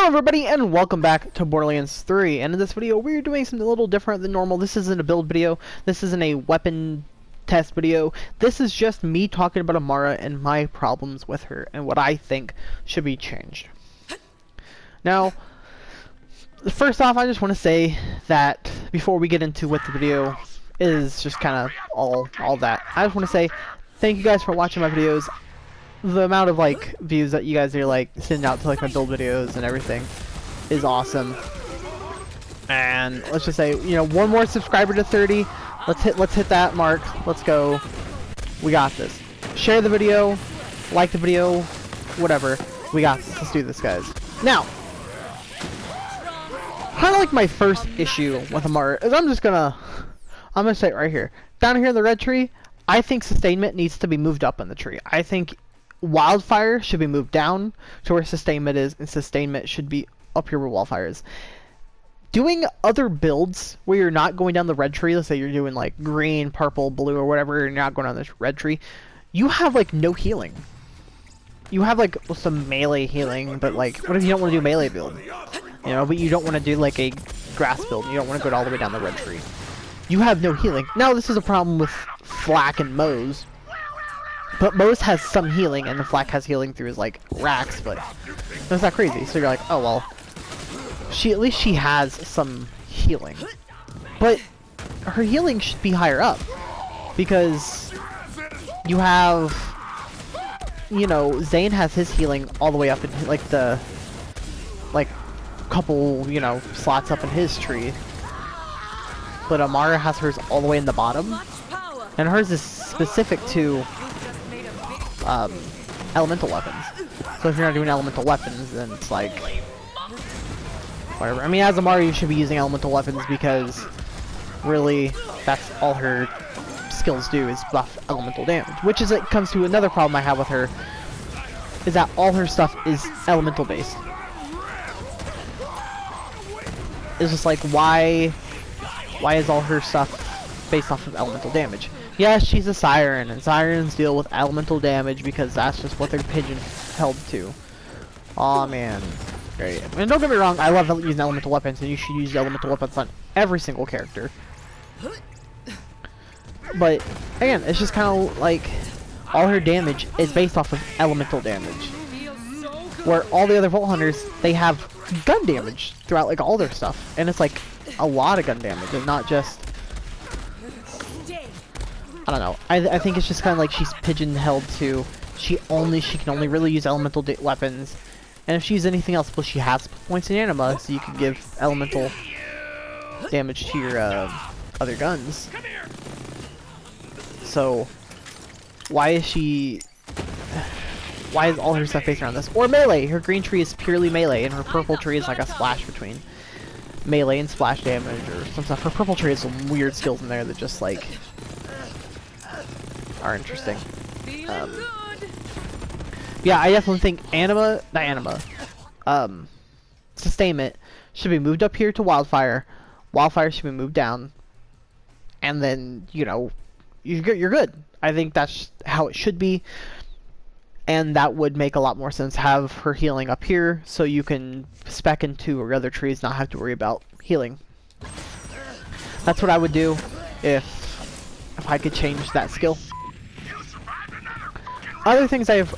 everybody, and welcome back to Borderlands 3. And in this video, we're doing something a little different than normal. This isn't a build video. This isn't a weapon test video. This is just me talking about Amara and my problems with her and what I think should be changed. Now, first off, I just want to say that before we get into what the video is, just kind of all that, I just want to say thank you guys for watching my videos. The amount of views that you guys are sending out to my build videos and everything is awesome. And let's just say, you know, one more subscriber to 30. Let's hit that mark. Let's go. We got this. Share the video, like the video, whatever. We got this. Let's do this, guys. Now, kind of like my first issue with Amara is I'm gonna say it right here. Down here in the red tree, I think sustainment needs to be moved up in the tree. I think wildfire should be moved down to where sustainment is, and sustainment should be up here where wildfire is. Doing other builds where you're not going down the red tree, let's say you're doing like green, purple, blue, or whatever, and you're not going down this red tree, you have no healing. You have some melee healing, but what if you don't want to do melee build? You know, but you don't want to do a grass build. You don't want to go all the way down the red tree. You have no healing. Now this is a problem with Flak and Moze. But Moze has some healing, and the Flak has healing through his racks, but that's not crazy. So you're like, oh well, at least she has some healing, but her healing should be higher up because you have, you know, Zane has his healing all the way up in the couple, you know, slots up in his tree, but Amara has hers all the way in the bottom, and hers is specific to elemental weapons. So if you're not doing elemental weapons, then it's whatever. I mean, as Amara, you should be using elemental weapons because really that's all her skills do is buff elemental damage, which is comes to another problem I have with her, is that all her stuff is elemental based. It's just why is all her stuff based off of elemental damage? Yes, she's a siren, and sirens deal with elemental damage because that's just what they're pigeon-held to. Aw, man. Great. And don't get me wrong, I love using elemental weapons, and you should use elemental weapons on every single character. But, again, it's just kind of all her damage is based off of elemental damage. Where all the other Vault Hunters, they have gun damage throughout all their stuff. And it's a lot of gun damage, and not just... I don't know. I think it's just kind of she's pigeon-held to she can only really use elemental weapons, and if she uses anything else, well, she has points in anima, so you can give elemental damage to your other guns. So why is all her stuff based around this? Or melee. Her green tree is purely melee, and her purple tree is a splash between melee and splash damage or some stuff. Her purple tree has some weird skills in there that just are interesting. Yeah, I definitely think sustainment should be moved up here to wildfire. Wildfire should be moved down, and then, you know, you're good. I think that's how it should be, and that would make a lot more sense. Have her healing up here so you can spec into your other trees, not have to worry about healing. That's what I would do if I could change that skill. Other things I have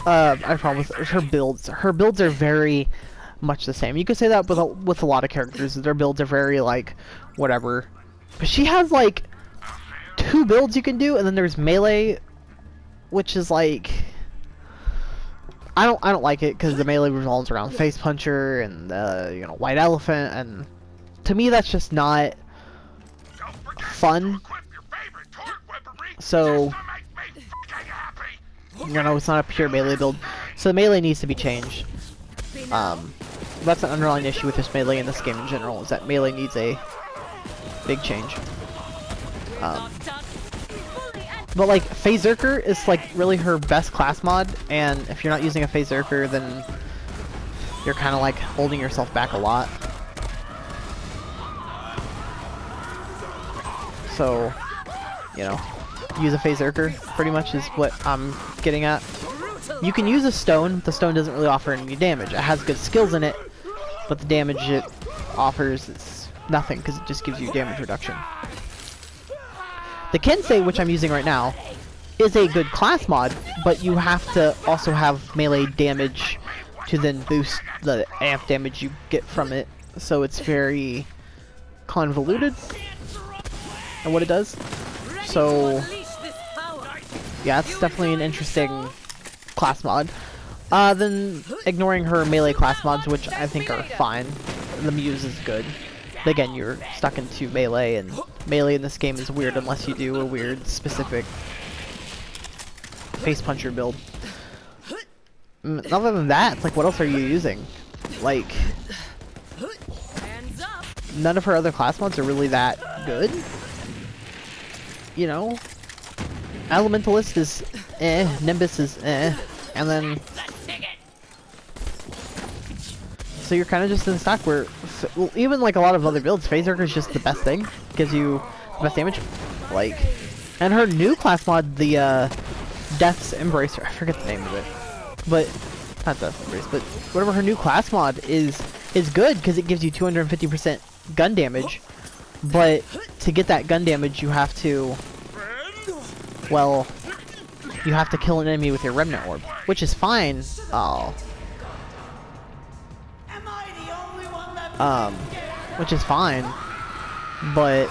problem with is her builds. Her builds are very much the same. You could say that with a lot of characters. Their builds are very whatever. But she has 2 builds you can do, and then there's melee, which is I don't like it because the melee revolves around face puncher and you know, white elephant, and to me that's just not fun. So, you know, it's not a pure melee build. So the melee needs to be changed. That's an underlying issue with this melee in this game in general, is that melee needs a big change. But Phazerker is really her best class mod, and if you're not using a Phazerker, then you're kind of holding yourself back a lot. So, you know, use a Phazerker, pretty much is what I'm getting at. You can use a stone. The stone doesn't really offer any damage. It has good skills in it, but the damage it offers is nothing because it just gives you damage reduction. The Kensei, which I'm using right now, is a good class mod, but you have to also have melee damage to then boost the amp damage you get from it, so it's very convoluted and what it does. So yeah, it's definitely an interesting class mod. Then ignoring her melee class mods, which I think are fine. The Muse is good. But again, you're stuck into melee, and melee in this game is weird unless you do a weird specific face puncher build. Other than that, like, what else are you using? Like, none of her other class mods are really that good. You know? Elementalist is eh, Nimbus is eh, and then so you're kind of just in stock where, well, even like a lot of other builds, Phaserker is just the best thing. Gives you the best damage. Like, and her new class mod, the Death's Embracer, I forget the name of it, but not Death's Embrace, but whatever her new class mod is good because it gives you 250% gun damage. But to get that gun damage, you have to, well, you have to kill an enemy with your Remnant Orb, which is fine. Oh. Which is fine, but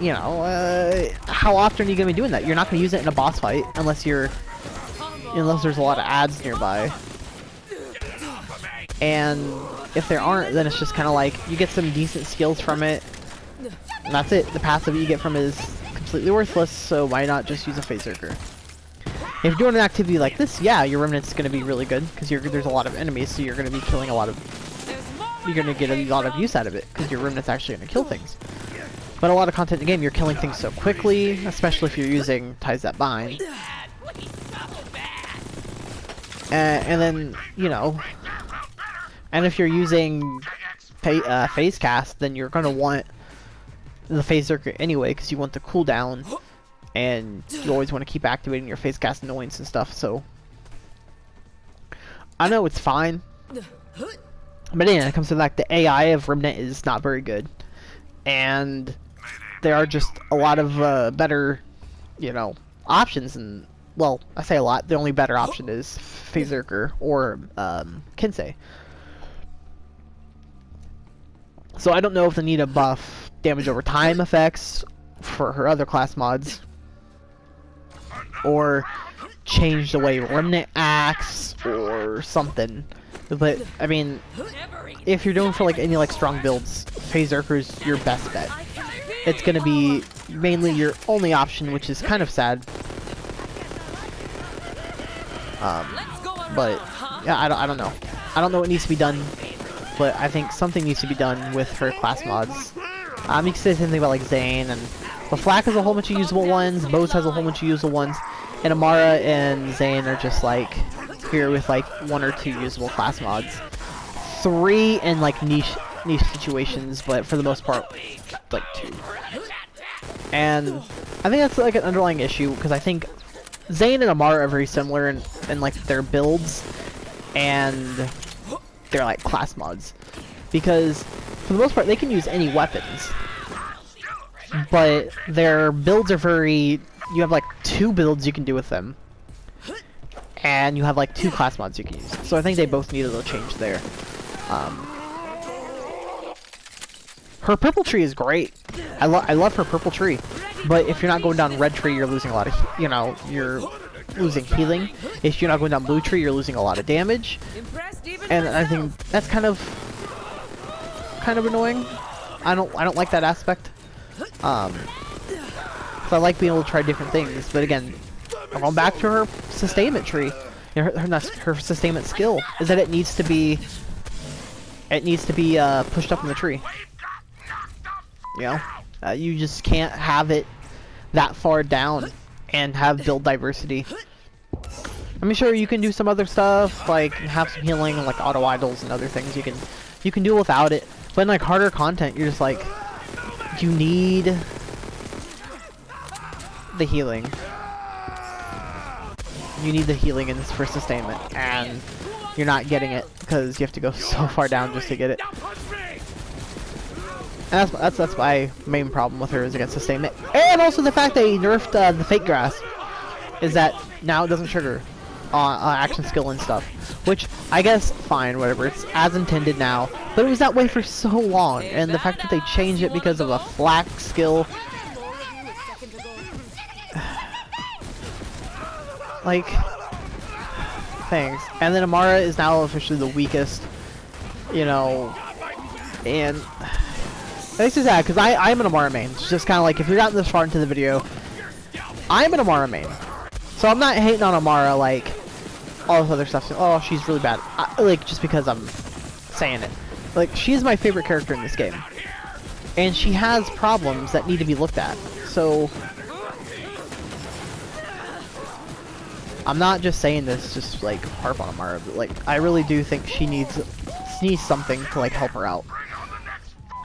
you know, how often are you gonna be doing that? You're not gonna use it in a boss fight unless there's a lot of ads nearby. And if there aren't, then it's just kind of like you get some decent skills from it, and that's it. The passive you get from it is completely worthless, so why not just use a Phaserker? If you're doing an activity like this, yeah, your Remnant's going to be really good, because there's a lot of enemies, so you're going to be killing you're going to get a lot of use out of it, because your Remnant's actually going to kill things. But a lot of content in the game, you're killing things so quickly, especially if you're using Ties That Bind. And then, you know, and if you're using Phase Cast, then you're going to want the Phaserker anyway, because you want the cooldown. And you always want to keep activating your Phase Cast annoyance and stuff, so I know it's fine. But yeah, it comes to like the AI of Remnant is not very good. And there are just a lot of better, you know, options, and well, I say a lot, the only better option is Phaserker or Kensei. So I don't know if they need to buff damage over time effects for her other class mods, or change the way Remnant acts, or something. But I mean, if you're doing for like any like strong builds, Phaserker's your best bet. It's gonna be mainly your only option, which is kind of sad. But yeah, I don't know. I don't know what needs to be done, but I think something needs to be done with her class mods. You can say the same thing about like Zane, and the Flak has a whole bunch of usable ones, Bose has a whole bunch of usable ones, and Amara and Zane are just like here with like 1 or 2 usable class mods. 3 in like niche situations, but for the most part, like 2. And I think that's like an underlying issue, because I think Zane and Amara are very similar in like their builds and their like class mods, because for the most part they can use any weapons, but their builds are very, you have like 2 builds you can do with them, and you have like 2 class mods you can use. So I think they both need a little change there. Her purple tree is great. I love her purple tree, but if you're not going down red tree, you're losing a lot of, you know, you're losing healing. If you're not going down blue tree, you're losing a lot of damage, and I think that's kind of annoying. I don't like that aspect. So I like being able to try different things, but again, I'm going back to her sustainment tree. You know, her sustainment skill is that it needs to be pushed up in the tree. You know, you just can't have it that far down and have build diversity. I mean, sure, you can do some other stuff, like have some healing, like auto idols and other things. You can do without it, but in like harder content, you're just like, you need the healing. You need the healing in this for sustainment, and you're not getting it because you have to go so far down just to get it. And that's my main problem with her is against sustainment. And also the fact they nerfed the fake grass is that now it doesn't trigger action skill and stuff. Which, I guess, fine, whatever. It's as intended now. But it was that way for so long. And the fact that they changed it because of a flak skill. Like, thanks. And then Amara is now officially the weakest, you know, and this is sad because I'm an Amara main. It's just kind of like, if you're gotten this far into the video, I'm an Amara main. So I'm not hating on Amara like all this other stuff. Oh, she's really bad. Like, just because I'm saying it. Like, she's my favorite character in this game. And she has problems that need to be looked at. So I'm not just saying this just like harp on Amara, but like I really do think she needs something to like help her out.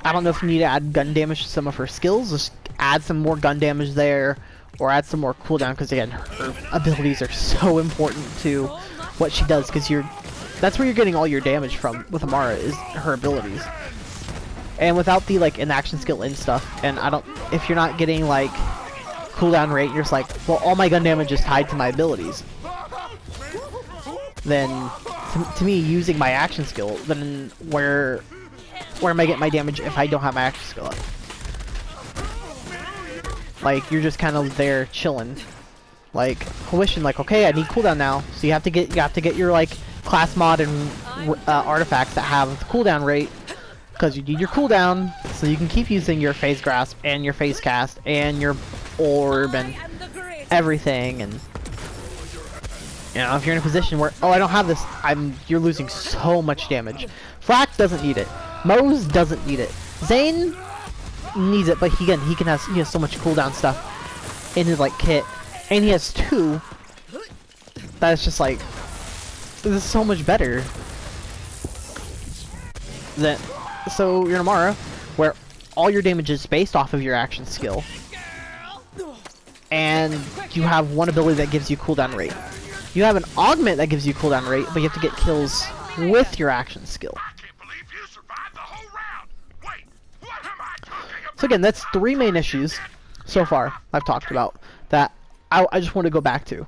I don't know if you need to add gun damage to some of her skills, just add some more gun damage there, or add some more cooldown, because again, her abilities are so important to what she does, because that's where you're getting all your damage from with Amara, is her abilities. And without the like inaction skill and stuff, and if you're not getting like cooldown rate, you're just like, well, all my gun damage is tied to my abilities. Then, to me, using my action skill, then where am I getting my damage if I don't have my action skill up? Like, you're just kind of there chilling, like wishing, like, okay, I need cooldown now. So you have to get your like class mod and artifacts that have the cooldown rate, because you need your cooldown so you can keep using your phase grasp and your phase cast and your orb and everything. And you know, if you're in a position where, oh, I don't have this, you're losing so much damage. Flak doesn't need it. Mose doesn't need it. Zane needs it, but he has so much cooldown stuff in his like kit, and he has 2. That is just like, this is so much better. So you're Amara, where all your damage is based off of your action skill, and you have one ability that gives you cooldown rate. You have an augment that gives you cooldown rate, but you have to get kills with your action skill. So again, that's 3 main issues so far I've talked about that I just want to go back to.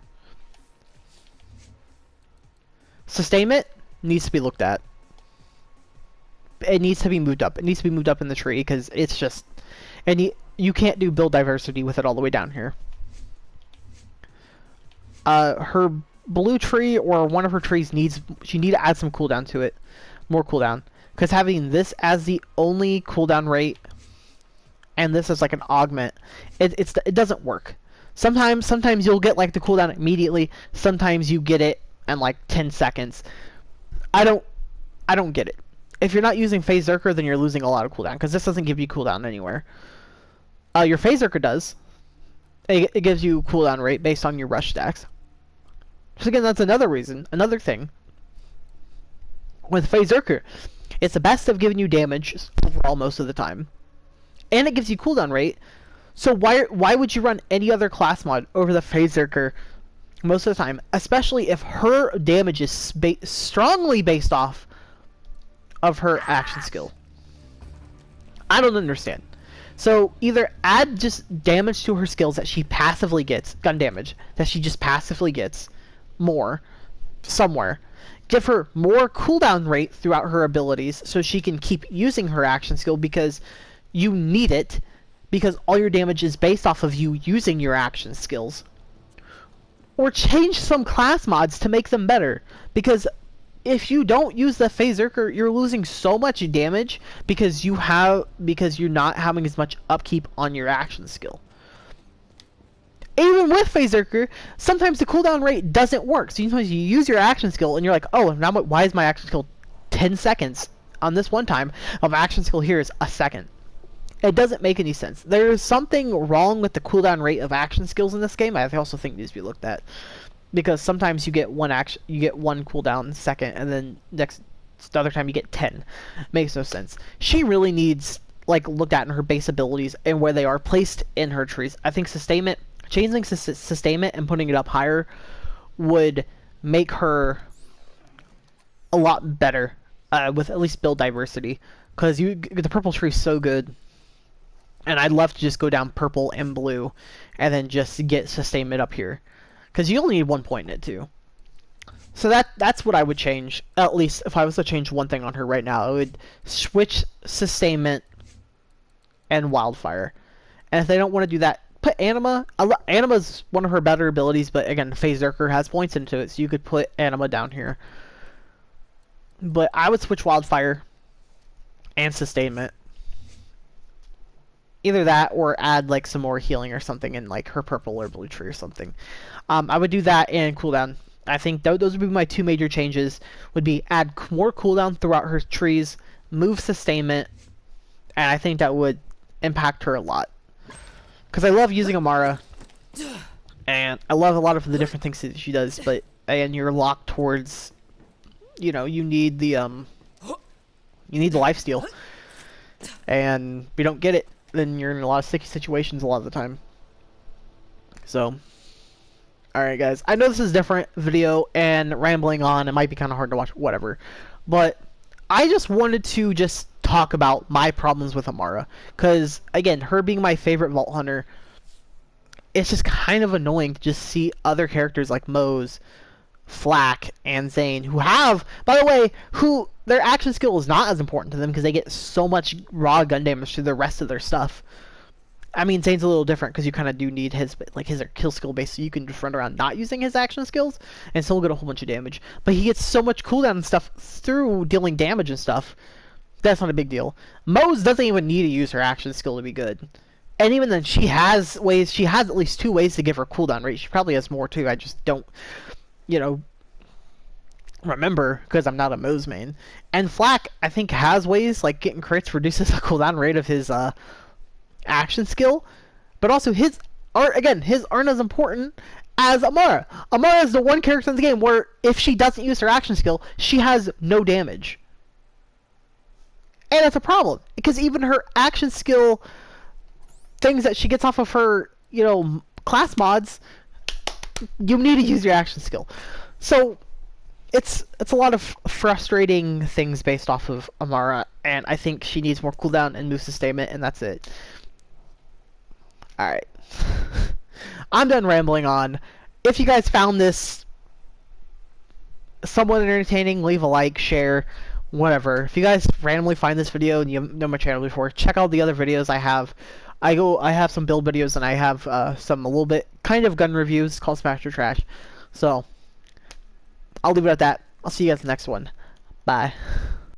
Sustainment needs to be looked at. It needs to be moved up. It needs to be moved up in the tree, because it's just, and you can't do build diversity with it all the way down here. Her blue tree or one of her trees she need to add some cooldown to it, more cooldown, because having this as the only cooldown rate and this as like an augment, it doesn't work. Sometimes you'll get like the cooldown immediately. Sometimes you get it in like 10 seconds. I don't get it. If you're not using Phase Zerker, then you're losing a lot of cooldown, because this doesn't give you cooldown anywhere. Your Phase Zerker does. It gives you cooldown rate based on your rush stacks. So again, that's another thing. With Phase Zerker, it's the best of giving you damage overall most of the time, and it gives you cooldown rate. So why would you run any other class mod over the Phase Zerker most of the time, especially if her damage is strongly based off of her action skill? I don't understand. So either add just damage to her skills that she passively gets, gun damage, that she just passively gets more somewhere. Give her more cooldown rate throughout her abilities so she can keep using her action skill, because you need it, because all your damage is based off of you using your action skills. Or change some class mods to make them better, because if you don't use the Phase Zerker, you're losing so much damage because you're not having as much upkeep on your action skill. Even with Phase Zerker, sometimes the cooldown rate doesn't work. So sometimes you use your action skill and you're like, oh, now why is my action skill 10 seconds on this one time? Oh, my action skill here is a second. It doesn't make any sense. There's something wrong with the cooldown rate of action skills in this game. I also think it needs to be looked at, because sometimes you get one cooldown second, and then the other time you get 10. Makes no sense. She really needs like looked at in her base abilities and where they are placed in her trees. I think sustainment, changing sustainment and putting it up higher would make her a lot better with at least build diversity, because the purple tree is so good, and I'd love to just go down purple and blue, and then just get sustainment up here, because you only need 1 point in it too. So that's what I would change. At least if I was to change one thing on her right now, I would switch sustainment and wildfire. And if they don't want to do that, put Anima. Anima's one of her better abilities, but again, Phase Zerker has points into it, so you could put Anima down here. But I would switch wildfire and sustainment. Either that or add like some more healing or something in like her purple or blue tree or something. I would do that and cooldown. I think those would be my two major changes. Would be add more cooldown throughout her trees, move sustainment, and I think that would impact her a lot. Because I love using Amara, and I love a lot of the different things that she does. But and you're locked towards, you know, you need the lifesteal, and if you don't get it, then you're in a lot of sticky situations a lot of the time. So. Alright guys, I know this is a different video and rambling on, it might be kind of hard to watch, whatever. But I just wanted to just talk about my problems with Amara. Because, again, her being my favorite Vault Hunter, it's just kind of annoying to just see other characters like Mose, Flak, and Zane, who have, by the way, who their action skill is not as important to them because they get so much raw gun damage through the rest of their stuff. I mean, Zane's a little different because you kind of do need his kill skill base, so you can just run around not using his action skills and still get a whole bunch of damage. But he gets so much cooldown and stuff through dealing damage and stuff. That's not a big deal. Mose doesn't even need to use her action skill to be good. And even then, she has at least 2 ways to give her cooldown rate. She probably has more too. I just don't, you know, remember because I'm not a Mose main. And Flak, I think, has ways like getting crits reduces the cooldown rate of his action skill, but also his aren't as important as Amara. Amara is the one character in the game where if she doesn't use her action skill, she has no damage. And that's a problem, because even her action skill things that she gets off of her, you know, class mods, you need to use your action skill. So it's a lot of frustrating things based off of Amara, and I think she needs more cooldown and move sustainment, and that's it. Alright. I'm done rambling on. If you guys found this somewhat entertaining, leave a like, share, whatever. If you guys randomly find this video and you know my channel before, check out the other videos I have. I have some build videos, and I have some a little bit kind of gun reviews called Smash or Trash. So I'll leave it at that. I'll see you guys in the next one. Bye.